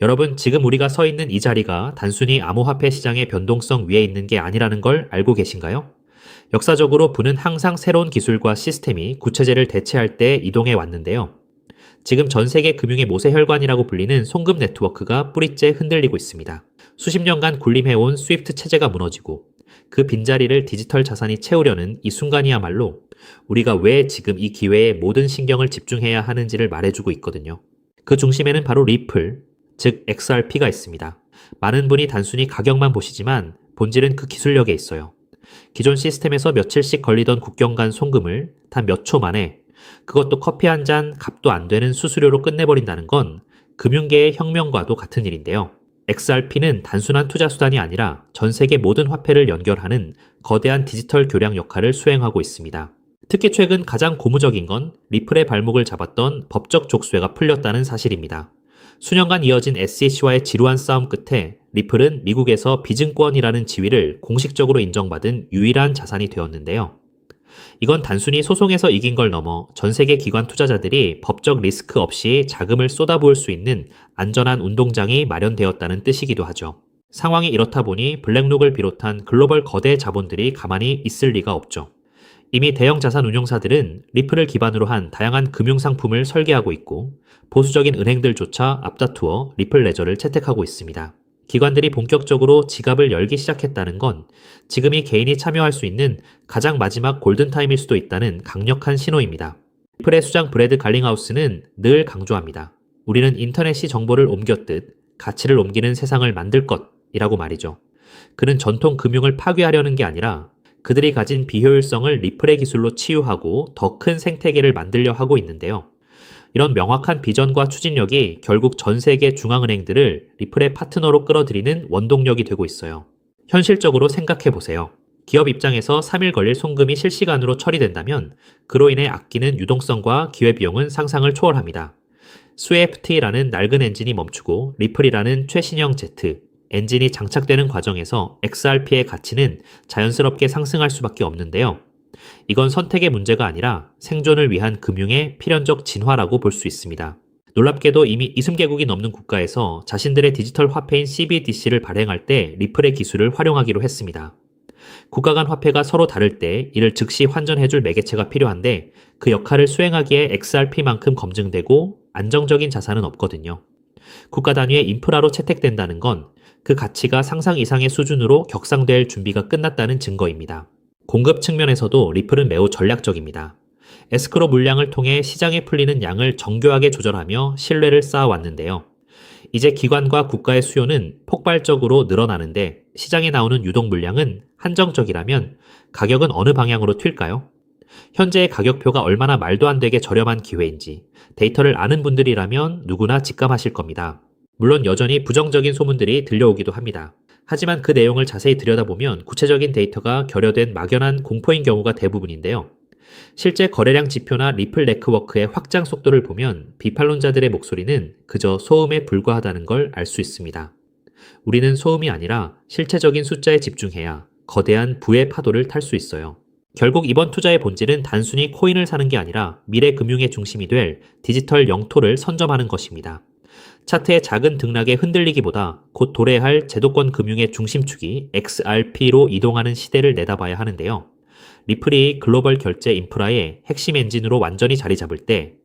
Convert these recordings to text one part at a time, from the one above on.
여러분, 지금 우리가 서 있는 이 자리가 단순히 암호화폐 시장의 변동성 위에 있는 게 아니라는 걸 알고 계신가요? 역사적으로 부는 항상 새로운 기술과 시스템이 구체제를 대체할 때 이동해 왔는데요. 지금 전 세계 금융의 모세혈관이라고 불리는 송금 네트워크가 뿌리째 흔들리고 있습니다. 수십 년간 군림해온 스위프트 체제가 무너지고 그 빈자리를 디지털 자산이 채우려는 이 순간이야말로 우리가 왜 지금 이 기회에 모든 신경을 집중해야 하는지를 말해주고 있거든요. 그 중심에는 바로 리플, 즉 XRP가 있습니다. 많은 분이 단순히 가격만 보시지만 본질은 그 기술력에 있어요. 기존 시스템에서 며칠씩 걸리던 국경 간 송금을 단 몇 초 만에, 그것도 커피 한 잔 값도 안 되는 수수료로 끝내버린다는 건 금융계의 혁명과도 같은 일인데요. XRP는 단순한 투자 수단이 아니라 전 세계 모든 화폐를 연결하는 거대한 디지털 교량 역할을 수행하고 있습니다. 특히 최근 가장 고무적인 건 리플의 발목을 잡았던 법적 족쇄가 풀렸다는 사실입니다. 수년간 이어진 SEC와의 지루한 싸움 끝에 리플은 미국에서 비증권이라는 지위를 공식적으로 인정받은 유일한 자산이 되었는데요. 이건 단순히 소송에서 이긴 걸 넘어 전 세계 기관 투자자들이 법적 리스크 없이 자금을 쏟아부을 수 있는 안전한 운동장이 마련되었다는 뜻이기도 하죠. 상황이 이렇다 보니 블랙록을 비롯한 글로벌 거대 자본들이 가만히 있을 리가 없죠. 이미 대형 자산 운용사들은 리플을 기반으로 한 다양한 금융상품을 설계하고 있고 보수적인 은행들조차 앞다투어 리플 레저를 채택하고 있습니다. 기관들이 본격적으로 지갑을 열기 시작했다는 건 지금이 개인이 참여할 수 있는 가장 마지막 골든타임일 수도 있다는 강력한 신호입니다. 리플의 수장 브래드 갈링하우스는 늘 강조합니다. 우리는 인터넷이 정보를 옮겼듯 가치를 옮기는 세상을 만들 것이라고 말이죠. 그는 전통 금융을 파괴하려는 게 아니라 그들이 가진 비효율성을 리플의 기술로 치유하고 더 큰 생태계를 만들려 하고 있는데요. 이런 명확한 비전과 추진력이 결국 전 세계 중앙은행들을 리플의 파트너로 끌어들이는 원동력이 되고 있어요. 현실적으로 생각해 보세요. 기업 입장에서 3일 걸릴 송금이 실시간으로 처리된다면 그로 인해 아끼는 유동성과 기회비용은 상상을 초월합니다. 스웨프트라는 낡은 엔진이 멈추고 리플이라는 최신형 제트, 엔진이 장착되는 과정에서 XRP의 가치는 자연스럽게 상승할 수밖에 없는데요. 이건 선택의 문제가 아니라 생존을 위한 금융의 필연적 진화라고 볼 수 있습니다. 놀랍게도 이미 20개국이 넘는 국가에서 자신들의 디지털 화폐인 CBDC를 발행할 때 리플의 기술을 활용하기로 했습니다. 국가 간 화폐가 서로 다를 때 이를 즉시 환전해줄 매개체가 필요한데 그 역할을 수행하기에 XRP만큼 검증되고 안정적인 자산은 없거든요. 국가 단위의 인프라로 채택된다는 건 그 가치가 상상 이상의 수준으로 격상될 준비가 끝났다는 증거입니다. 공급 측면에서도 리플은 매우 전략적입니다. 에스크로 물량을 통해 시장에 풀리는 양을 정교하게 조절하며 신뢰를 쌓아왔는데요. 이제 기관과 국가의 수요는 폭발적으로 늘어나는데 시장에 나오는 유동 물량은 한정적이라면 가격은 어느 방향으로 튈까요? 현재의 가격표가 얼마나 말도 안 되게 저렴한 기회인지 데이터를 아는 분들이라면 누구나 직감하실 겁니다. 물론 여전히 부정적인 소문들이 들려오기도 합니다. 하지만 그 내용을 자세히 들여다보면 구체적인 데이터가 결여된 막연한 공포인 경우가 대부분인데요. 실제 거래량 지표나 리플 네트워크의 확장 속도를 보면 비판론자들의 목소리는 그저 소음에 불과하다는 걸 알 수 있습니다. 우리는 소음이 아니라 실체적인 숫자에 집중해야 거대한 부의 파도를 탈 수 있어요. 결국 이번 투자의 본질은 단순히 코인을 사는 게 아니라 미래 금융의 중심이 될 디지털 영토를 선점하는 것입니다. 차트의 작은 등락에 흔들리기보다 곧 도래할 제도권 금융의 중심축이 XRP로 이동하는 시대를 내다봐야 하는데요. 리플이 글로벌 결제 인프라의 핵심 엔진으로 완전히 자리 잡을 때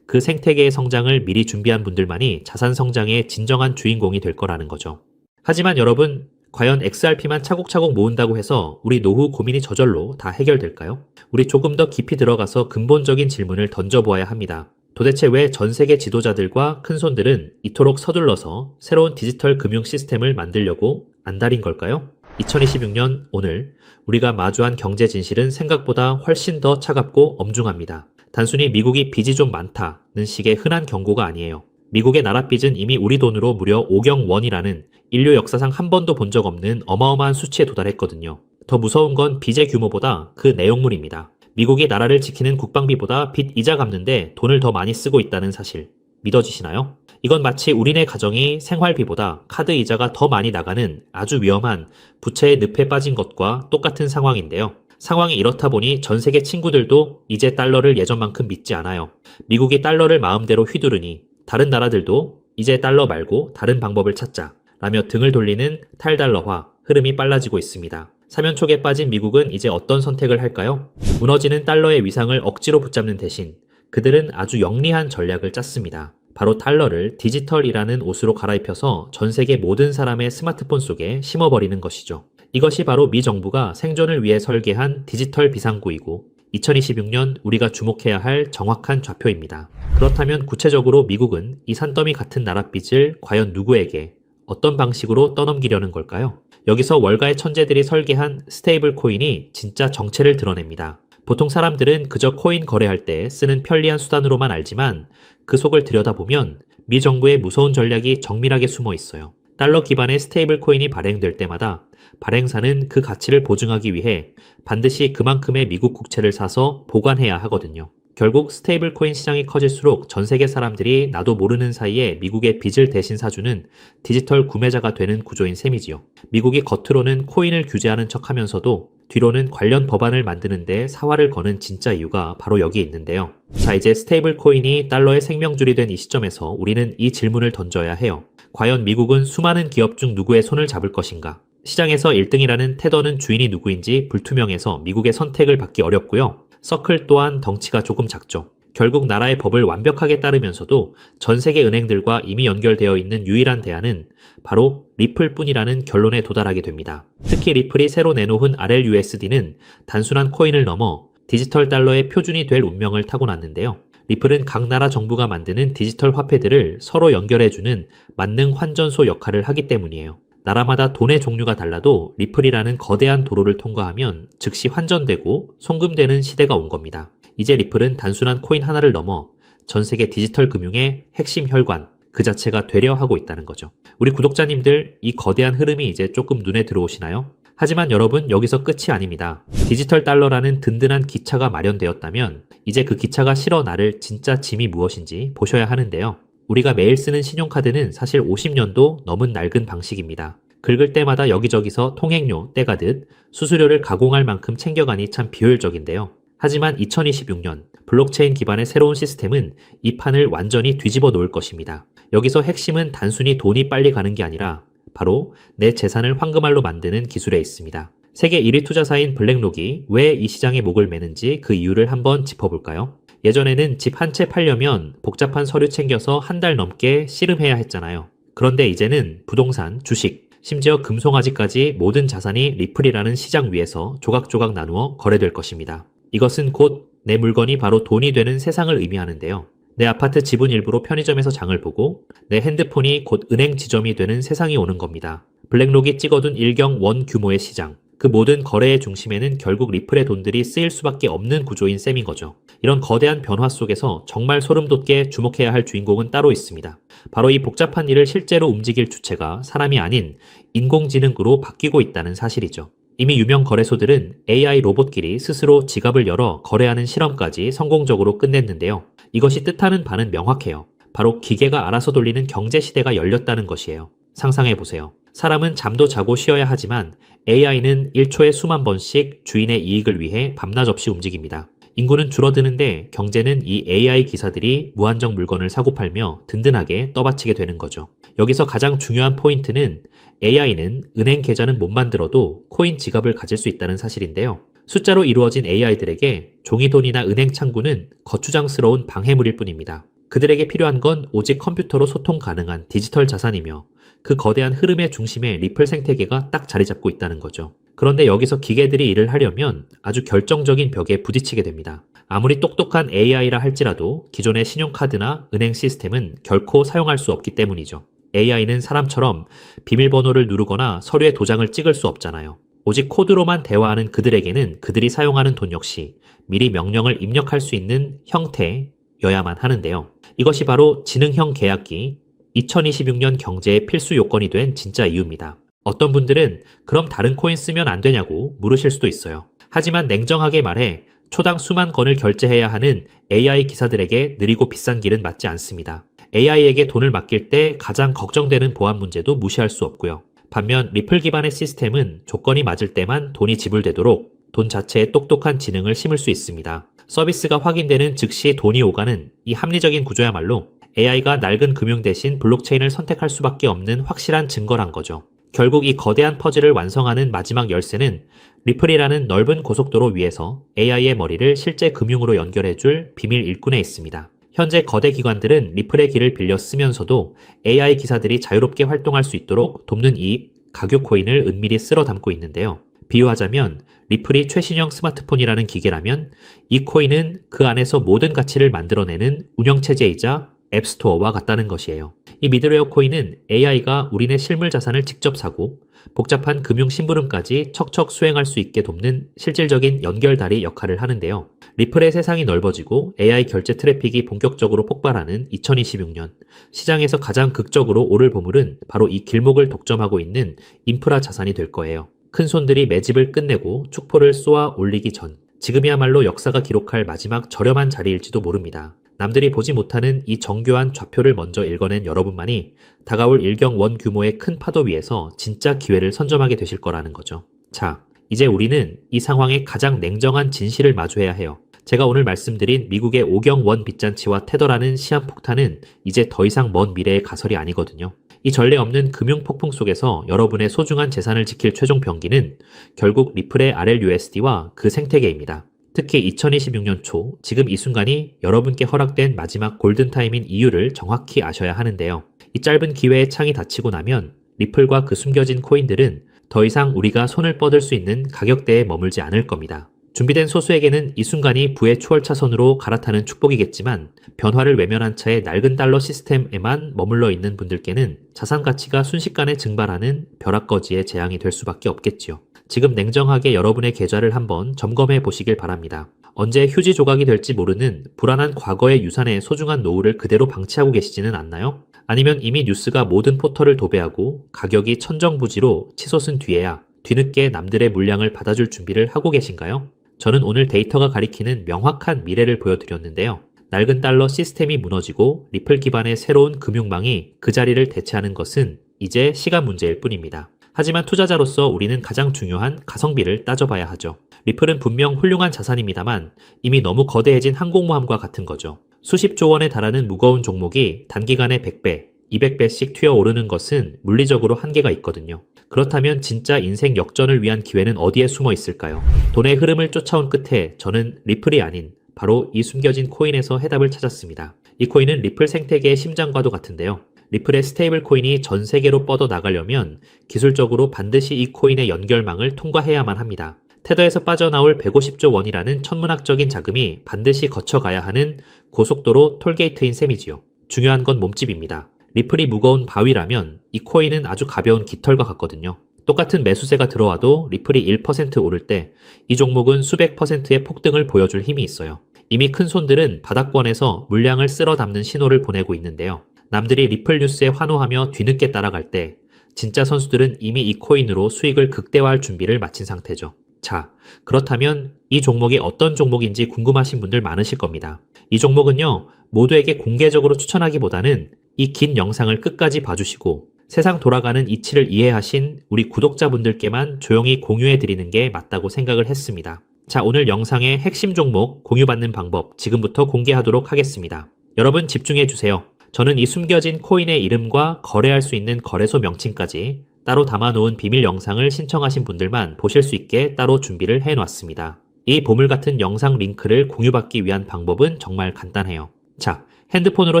그 생태계의 성장을 미리 준비한 분들만이 자산 성장의 진정한 주인공이 될 거라는 거죠. 하지만 여러분, 과연 XRP만 차곡차곡 모은다고 해서 우리 노후 고민이 저절로 다 해결될까요? 우리 조금 더 깊이 들어가서 근본적인 질문을 던져보아야 합니다. 도대체 왜 전 세계 지도자들과 큰손들은 이토록 서둘러서 새로운 디지털 금융 시스템을 만들려고 안달인 걸까요? 2026년 오늘 우리가 마주한 경제 진실은 생각보다 훨씬 더 차갑고 엄중합니다. 단순히 미국이 빚이 좀 많다는 식의 흔한 경고가 아니에요. 미국의 나라 빚은 이미 우리 돈으로 무려 5경 원이라는 인류 역사상 한 번도 본 적 없는 어마어마한 수치에 도달했거든요. 더 무서운 건 빚의 규모보다 그 내용물입니다. 미국이 나라를 지키는 국방비보다 빚 이자 갚는데 돈을 더 많이 쓰고 있다는 사실 믿어지시나요? 이건 마치 우리네 가정이 생활비보다 카드 이자가 더 많이 나가는 아주 위험한 부채의 늪에 빠진 것과 똑같은 상황인데요. 상황이 이렇다 보니 전 세계 친구들도 이제 달러를 예전만큼 믿지 않아요. 미국이 달러를 마음대로 휘두르니 다른 나라들도 이제 달러 말고 다른 방법을 찾자 라며 등을 돌리는 탈달러화 흐름이 빨라지고 있습니다. 사면촉에 빠진 미국은 이제 어떤 선택을 할까요? 무너지는 달러의 위상을 억지로 붙잡는 대신 그들은 아주 영리한 전략을 짰습니다. 바로 달러를 디지털이라는 옷으로 갈아입혀서 전 세계 모든 사람의 스마트폰 속에 심어버리는 것이죠. 이것이 바로 미 정부가 생존을 위해 설계한 디지털 비상구이고 2026년 우리가 주목해야 할 정확한 좌표입니다. 그렇다면 구체적으로 미국은 이 산더미 같은 나랏빚을 과연 누구에게 어떤 방식으로 떠넘기려는 걸까요? 여기서 월가의 천재들이 설계한 스테이블 코인이 진짜 정체를 드러냅니다. 보통 사람들은 그저 코인 거래할 때 쓰는 편리한 수단으로만 알지만 그 속을 들여다보면 미 정부의 무서운 전략이 정밀하게 숨어 있어요. 달러 기반의 스테이블 코인이 발행될 때마다 발행사는 그 가치를 보증하기 위해 반드시 그만큼의 미국 국채를 사서 보관해야 하거든요. 결국 스테이블 코인 시장이 커질수록 전 세계 사람들이 나도 모르는 사이에 미국의 빚을 대신 사주는 디지털 구매자가 되는 구조인 셈이지요. 미국이 겉으로는 코인을 규제하는 척하면서도 뒤로는 관련 법안을 만드는데 사활을 거는 진짜 이유가 바로 여기 있는데요. 자, 이제 스테이블 코인이 달러의 생명줄이 된 이 시점에서 우리는 이 질문을 던져야 해요. 과연 미국은 수많은 기업 중 누구의 손을 잡을 것인가? 시장에서 1등이라는 테더는 주인이 누구인지 불투명해서 미국의 선택을 받기 어렵고요. 서클 또한 덩치가 조금 작죠. 결국 나라의 법을 완벽하게 따르면서도 전 세계 은행들과 이미 연결되어 있는 유일한 대안은 바로 리플뿐이라는 결론에 도달하게 됩니다. 특히 리플이 새로 내놓은 RLUSD는 단순한 코인을 넘어 디지털 달러의 표준이 될 운명을 타고났는데요. 리플은 각 나라 정부가 만드는 디지털 화폐들을 서로 연결해주는 만능 환전소 역할을 하기 때문이에요. 나라마다 돈의 종류가 달라도 리플이라는 거대한 도로를 통과하면 즉시 환전되고 송금되는 시대가 온 겁니다. 이제 리플은 단순한 코인 하나를 넘어 전 세계 디지털 금융의 핵심 혈관 그 자체가 되려 하고 있다는 거죠. 우리 구독자님들, 이 거대한 흐름이 이제 조금 눈에 들어오시나요? 하지만 여러분, 여기서 끝이 아닙니다. 디지털 달러라는 든든한 기차가 마련되었다면 이제 그 기차가 실어 나를 진짜 짐이 무엇인지 보셔야 하는데요. 우리가 매일 쓰는 신용카드는 사실 50년도 넘은 낡은 방식입니다. 긁을 때마다 여기저기서 통행료 떼가듯 수수료를 가공할 만큼 챙겨가니 참 비효율적인데요. 하지만 2026년 블록체인 기반의 새로운 시스템은 이 판을 완전히 뒤집어 놓을 것입니다. 여기서 핵심은 단순히 돈이 빨리 가는 게 아니라 바로 내 재산을 황금알로 만드는 기술에 있습니다. 세계 1위 투자사인 블랙록이 왜 이 시장에 목을 매는지 그 이유를 한번 짚어볼까요? 예전에는 집 한 채 팔려면 복잡한 서류 챙겨서 한 달 넘게 씨름해야 했잖아요. 그런데 이제는 부동산, 주식, 심지어 금송아지까지 모든 자산이 리플이라는 시장 위에서 조각조각 나누어 거래될 것입니다. 이것은 곧 내 물건이 바로 돈이 되는 세상을 의미하는데요. 내 아파트 지분 일부로 편의점에서 장을 보고 내 핸드폰이 곧 은행 지점이 되는 세상이 오는 겁니다. 블랙록이 찍어둔 일경 원 규모의 시장, 그 모든 거래의 중심에는 결국 리플의 돈들이 쓰일 수밖에 없는 구조인 셈인 거죠. 이런 거대한 변화 속에서 정말 소름 돋게 주목해야 할 주인공은 따로 있습니다. 바로 이 복잡한 일을 실제로 움직일 주체가 사람이 아닌 인공지능으로 바뀌고 있다는 사실이죠. 이미 유명 거래소들은 AI 로봇끼리 스스로 지갑을 열어 거래하는 실험까지 성공적으로 끝냈는데요. 이것이 뜻하는 바는 명확해요. 바로 기계가 알아서 돌리는 경제 시대가 열렸다는 것이에요. 상상해보세요. 사람은 잠도 자고 쉬어야 하지만 AI는 1초에 수만 번씩 주인의 이익을 위해 밤낮 없이 움직입니다. 인구는 줄어드는데 경제는 이 AI 기사들이 무한정 물건을 사고 팔며 든든하게 떠받치게 되는 거죠. 여기서 가장 중요한 포인트는 AI는 은행 계좌는 못 만들어도 코인 지갑을 가질 수 있다는 사실인데요. 숫자로 이루어진 AI들에게 종이돈이나 은행 창구는 거추장스러운 방해물일 뿐입니다. 그들에게 필요한 건 오직 컴퓨터로 소통 가능한 디지털 자산이며 그 거대한 흐름의 중심에 리플 생태계가 딱 자리 잡고 있다는 거죠. 그런데 여기서 기계들이 일을 하려면 아주 결정적인 벽에 부딪히게 됩니다. 아무리 똑똑한 AI라 할지라도 기존의 신용카드나 은행 시스템은 결코 사용할 수 없기 때문이죠. AI는 사람처럼 비밀번호를 누르거나 서류에 도장을 찍을 수 없잖아요. 오직 코드로만 대화하는 그들에게는 그들이 사용하는 돈 역시 미리 명령을 입력할 수 있는 형태여야만 하는데요. 이것이 바로 지능형 계약기, 2026년 경제의 필수 요건이 된 진짜 이유입니다. 어떤 분들은 그럼 다른 코인 쓰면 안 되냐고 물으실 수도 있어요. 하지만 냉정하게 말해 초당 수만 건을 결제해야 하는 AI 기사들에게 느리고 비싼 길은 맞지 않습니다. AI에게 돈을 맡길 때 가장 걱정되는 보안 문제도 무시할 수 없고요. 반면 리플 기반의 시스템은 조건이 맞을 때만 돈이 지불되도록 돈 자체에 똑똑한 지능을 심을 수 있습니다. 서비스가 확인되는 즉시 돈이 오가는 이 합리적인 구조야말로 AI가 낡은 금융 대신 블록체인을 선택할 수밖에 없는 확실한 증거란 거죠. 결국 이 거대한 퍼즐을 완성하는 마지막 열쇠는 리플이라는 넓은 고속도로 위에서 AI의 머리를 실제 금융으로 연결해줄 비밀 일꾼에 있습니다. 현재 거대 기관들은 리플의 길을 빌려 쓰면서도 AI 기사들이 자유롭게 활동할 수 있도록 돕는 이 가교 코인을 은밀히 쓸어 담고 있는데요. 비유하자면 리플이 최신형 스마트폰이라는 기계라면 이 코인은 그 안에서 모든 가치를 만들어내는 운영체제이자 앱스토어와 같다는 것이에요. 이 미드웨어 코인은 AI가 우리네 실물 자산을 직접 사고 복잡한 금융 심부름까지 척척 수행할 수 있게 돕는 실질적인 연결다리 역할을 하는데요. 리플의 세상이 넓어지고 AI 결제 트래픽이 본격적으로 폭발하는 2026년, 시장에서 가장 극적으로 오를 보물은 바로 이 길목을 독점하고 있는 인프라 자산이 될 거예요. 큰손들이 매집을 끝내고 축포를 쏘아 올리기 전, 지금이야말로 역사가 기록할 마지막 저렴한 자리일지도 모릅니다. 남들이 보지 못하는 이 정교한 좌표를 먼저 읽어낸 여러분만이 다가올 일경원 규모의 큰 파도 위에서 진짜 기회를 선점하게 되실 거라는 거죠. 자, 이제 우리는 이 상황의 가장 냉정한 진실을 마주해야 해요. 제가 오늘 말씀드린 미국의 오경원 빚잔치와 테더라는 시한폭탄은 이제 더 이상 먼 미래의 가설이 아니거든요. 이 전례 없는 금융 폭풍 속에서 여러분의 소중한 재산을 지킬 최종 병기는 결국 리플의 RLUSD와 그 생태계입니다. 특히 2026년 초, 지금 이 순간이 여러분께 허락된 마지막 골든타임인 이유를 정확히 아셔야 하는데요. 이 짧은 기회의 창이 닫히고 나면 리플과 그 숨겨진 코인들은 더 이상 우리가 손을 뻗을 수 있는 가격대에 머물지 않을 겁니다. 준비된 소수에게는 이 순간이 부의 추월차선으로 갈아타는 축복이겠지만 변화를 외면한 채 낡은 달러 시스템에만 머물러 있는 분들께는 자산 가치가 순식간에 증발하는 벼락거지의 재앙이 될 수밖에 없겠지요. 지금 냉정하게 여러분의 계좌를 한번 점검해 보시길 바랍니다. 언제 휴지 조각이 될지 모르는 불안한 과거의 유산의 소중한 노후를 그대로 방치하고 계시지는 않나요? 아니면 이미 뉴스가 모든 포털을 도배하고 가격이 천정부지로 치솟은 뒤에야 뒤늦게 남들의 물량을 받아줄 준비를 하고 계신가요? 저는 오늘 데이터가 가리키는 명확한 미래를 보여드렸는데요. 낡은 달러 시스템이 무너지고 리플 기반의 새로운 금융망이 그 자리를 대체하는 것은 이제 시간 문제일 뿐입니다. 하지만 투자자로서 우리는 가장 중요한 가성비를 따져봐야 하죠. 리플은 분명 훌륭한 자산입니다만 이미 너무 거대해진 항공모함과 같은 거죠. 수십조 원에 달하는 무거운 종목이 단기간에 100배, 200배씩 튀어오르는 것은 물리적으로 한계가 있거든요. 그렇다면 진짜 인생 역전을 위한 기회는 어디에 숨어 있을까요? 돈의 흐름을 쫓아온 끝에 저는 리플이 아닌 바로 이 숨겨진 코인에서 해답을 찾았습니다. 이 코인은 리플 생태계의 심장과도 같은데요. 리플의 스테이블 코인이 전 세계로 뻗어 나가려면 기술적으로 반드시 이 코인의 연결망을 통과해야만 합니다. 테더에서 빠져나올 150조 원이라는 천문학적인 자금이 반드시 거쳐가야 하는 고속도로 톨게이트인 셈이지요. 중요한 건 몸집입니다. 리플이 무거운 바위라면 이 코인은 아주 가벼운 깃털과 같거든요. 똑같은 매수세가 들어와도 리플이 1% 오를 때 이 종목은 수백 %의 폭등을 보여줄 힘이 있어요. 이미 큰 손들은 바닥권에서 물량을 쓸어 담는 신호를 보내고 있는데요. 남들이 리플 뉴스에 환호하며 뒤늦게 따라갈 때 진짜 선수들은 이미 이 코인으로 수익을 극대화할 준비를 마친 상태죠. 자, 그렇다면 이 종목이 어떤 종목인지 궁금하신 분들 많으실 겁니다. 이 종목은요, 모두에게 공개적으로 추천하기보다는 이 긴 영상을 끝까지 봐주시고 세상 돌아가는 이치를 이해하신 우리 구독자분들께만 조용히 공유해드리는 게 맞다고 생각을 했습니다. 자, 오늘 영상의 핵심 종목 공유받는 방법 지금부터 공개하도록 하겠습니다. 여러분 집중해주세요. 저는 이 숨겨진 코인의 이름과 거래할 수 있는 거래소 명칭까지 따로 담아놓은 비밀 영상을 신청하신 분들만 보실 수 있게 따로 준비를 해놨습니다. 이 보물 같은 영상 링크를 공유받기 위한 방법은 정말 간단해요. 자, 핸드폰으로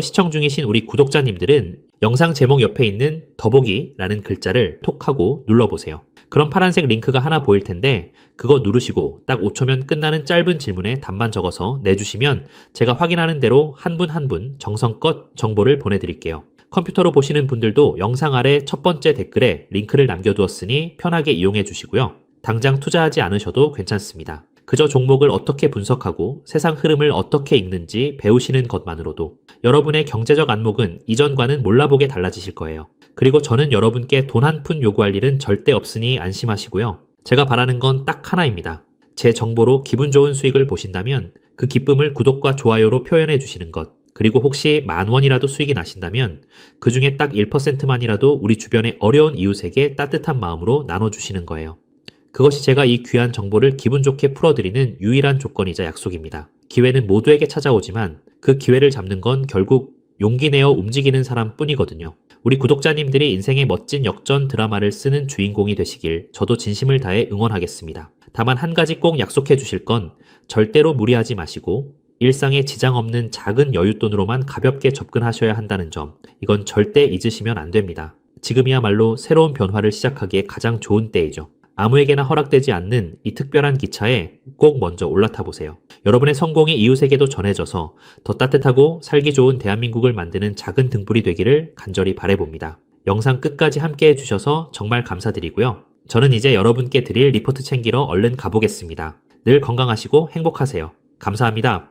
시청 중이신 우리 구독자님들은 영상 제목 옆에 있는 더보기라는 글자를 톡 하고 눌러보세요. 그럼 파란색 링크가 하나 보일 텐데 그거 누르시고 딱 5초면 끝나는 짧은 질문에 답만 적어서 내주시면 제가 확인하는 대로 한 분 한 분 정성껏 정보를 보내드릴게요. 컴퓨터로 보시는 분들도 영상 아래 첫 번째 댓글에 링크를 남겨두었으니 편하게 이용해 주시고요. 당장 투자하지 않으셔도 괜찮습니다. 그저 종목을 어떻게 분석하고 세상 흐름을 어떻게 읽는지 배우시는 것만으로도 여러분의 경제적 안목은 이전과는 몰라보게 달라지실 거예요. 그리고 저는 여러분께 돈 한 푼 요구할 일은 절대 없으니 안심하시고요. 제가 바라는 건 딱 하나입니다. 제 정보로 기분 좋은 수익을 보신다면 그 기쁨을 구독과 좋아요로 표현해 주시는 것. 그리고 혹시 10,000원이라도 수익이 나신다면 그 중에 딱 1%만이라도 우리 주변의 어려운 이웃에게 따뜻한 마음으로 나눠주시는 거예요. 그것이 제가 이 귀한 정보를 기분 좋게 풀어드리는 유일한 조건이자 약속입니다. 기회는 모두에게 찾아오지만 그 기회를 잡는 건 결국 용기 내어 움직이는 사람 뿐이거든요. 우리 구독자님들이 인생의 멋진 역전 드라마를 쓰는 주인공이 되시길 저도 진심을 다해 응원하겠습니다. 다만 한 가지 꼭 약속해 주실 건 절대로 무리하지 마시고 일상에 지장 없는 작은 여윳돈으로만 가볍게 접근하셔야 한다는 점, 이건 절대 잊으시면 안 됩니다. 지금이야말로 새로운 변화를 시작하기에 가장 좋은 때이죠. 아무에게나 허락되지 않는 이 특별한 기차에 꼭 먼저 올라타 보세요. 여러분의 성공이 이웃에게도 전해져서 더 따뜻하고 살기 좋은 대한민국을 만드는 작은 등불이 되기를 간절히 바라봅니다. 영상 끝까지 함께 해주셔서 정말 감사드리고요. 저는 이제 여러분께 드릴 리포트 챙기러 얼른 가보겠습니다. 늘 건강하시고 행복하세요. 감사합니다.